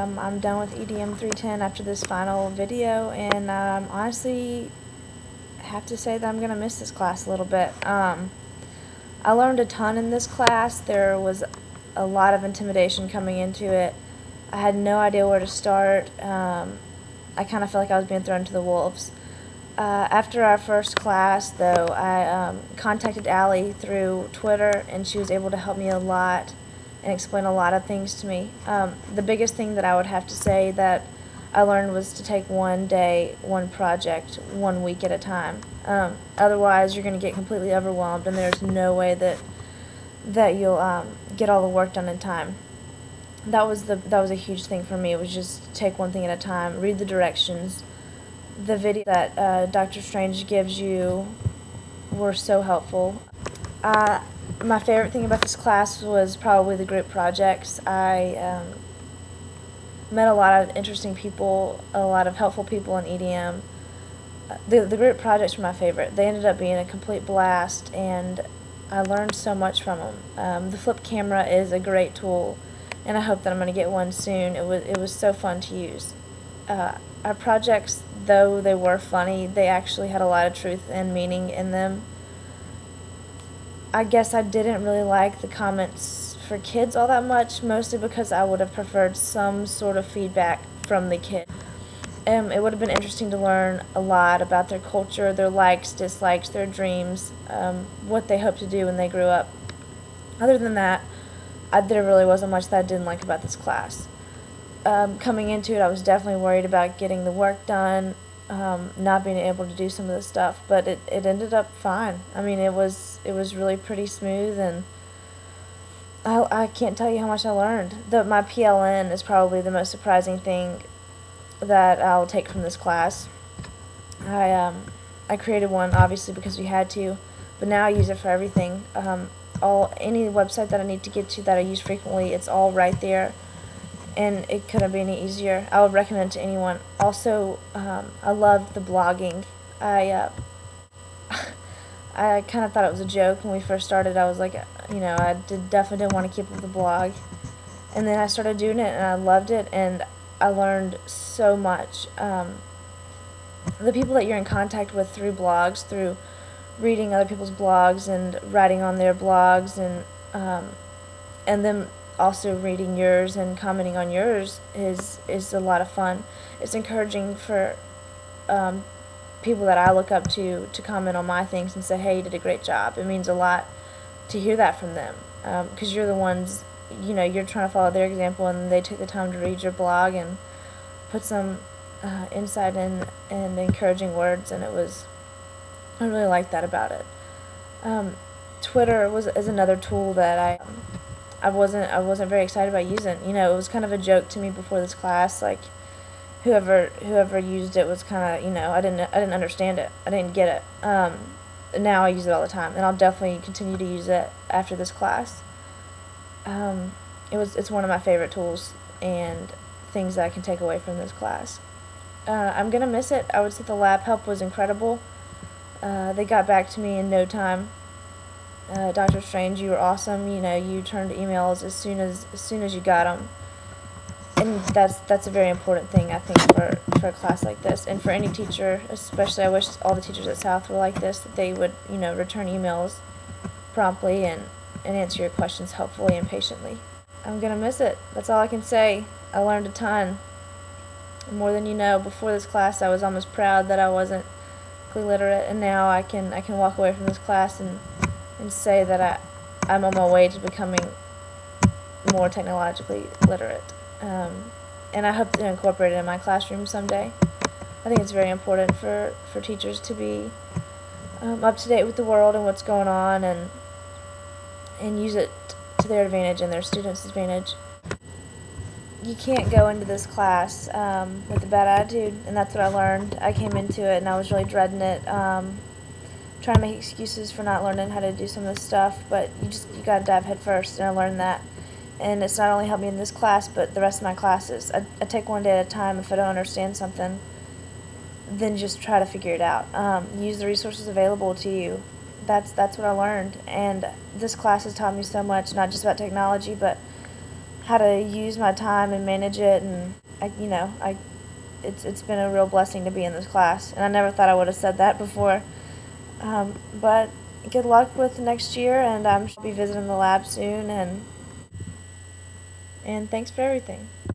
I'm done with EDM 310 after this final video, and honestly have to say that I'm going to miss this class a little bit. I learned a ton in this class. There was a lot of intimidation coming into it. I had no idea where to start. I kind of felt like I was being thrown to the wolves. After our first class, though, I contacted Allie through Twitter, and she was able to help me a lot and explain a lot of things to me. The biggest thing that I would have to say that I learned was to take one day, one project, 1 week at a time. Otherwise, you're going to get completely overwhelmed, and there's no way that you'll get all the work done in time. That was a huge thing for me. It was just take one thing at a time, read the directions. The video that Dr. Strange gives you were so helpful. My favorite thing about this class was probably the group projects. I met a lot of interesting people, a lot of helpful people in EDM. The group projects were my favorite. They ended up being a complete blast, and I learned so much from them. The flip camera is a great tool, and I hope that I'm going to get one soon. It was so fun to use. Our projects, though they were funny, they actually had a lot of truth and meaning in them. I guess I didn't really like the comments for kids all that much, mostly because I would have preferred some sort of feedback from the kid. It would have been interesting to learn a lot about their culture, their likes, dislikes, their dreams, what they hope to do when they grew up. Other than that, there really wasn't much that I didn't like about this class. Coming into it, I was definitely worried about getting the work done, not being able to do some of the stuff, but it ended up fine. I mean, it was really pretty smooth, and I can't tell you how much I learned. My PLN is probably the most surprising thing that I'll take from this class. I created one obviously because we had to, but now I use it for everything. Any website that I need to get to that I use frequently, it's all right there. And it couldn't be any easier. I would recommend it to anyone. Also, I loved the blogging. I kind of thought it was a joke when we first started. I was like, I definitely didn't want to keep up the blog. And then I started doing it, and I loved it, and I learned so much. The people that you're in contact with through blogs, through reading other people's blogs and writing on their blogs, and then also reading yours and commenting on yours is a lot of fun. It's encouraging for people that I look up to comment on my things and say, hey, you did a great job. It means a lot to hear that from them, because you're the ones, you're trying to follow their example, and they took the time to read your blog and put some insight in and encouraging words, and I really liked that about it. Twitter is another tool that I wasn't very excited about using. It was kind of a joke to me before this class. Like, whoever used it was kind of, I didn't understand it. I didn't get it. Now I use it all the time, and I'll definitely continue to use it after this class. It's one of my favorite tools and things that I can take away from this class. I'm gonna miss it. I would say the lab help was incredible. They got back to me in no time. Dr. Strange, you were awesome. You turned emails as soon as you got them, and that's a very important thing, I think, for a class like this, and for any teacher especially. I wish all the teachers at South were like this, that they would return emails promptly and answer your questions helpfully and patiently. I'm gonna miss it. That's all I can say. I learned a ton, more than you know. Before this class, I was almost proud that I wasn't literate, and now I can walk away from this class and say that I'm on my way to becoming more technologically literate. And I hope to incorporate it in my classroom someday. I think it's very important for teachers to be up to date with the world and what's going on, and use it to their advantage and their students' advantage. You can't go into this class with a bad attitude, and that's what I learned. I came into it and I was really dreading it, trying to make excuses for not learning how to do some of this stuff, but you gotta dive head first, and I learned that. And it's not only helped me in this class, but the rest of my classes. I take one day at a time. If I don't understand something, then just try to figure it out. Use the resources available to you. That's what I learned, and this class has taught me so much, not just about technology, but how to use my time and manage it, and it's been a real blessing to be in this class, and I never thought I would have said that before. But good luck with next year, and I'll be visiting the lab soon, and thanks for everything.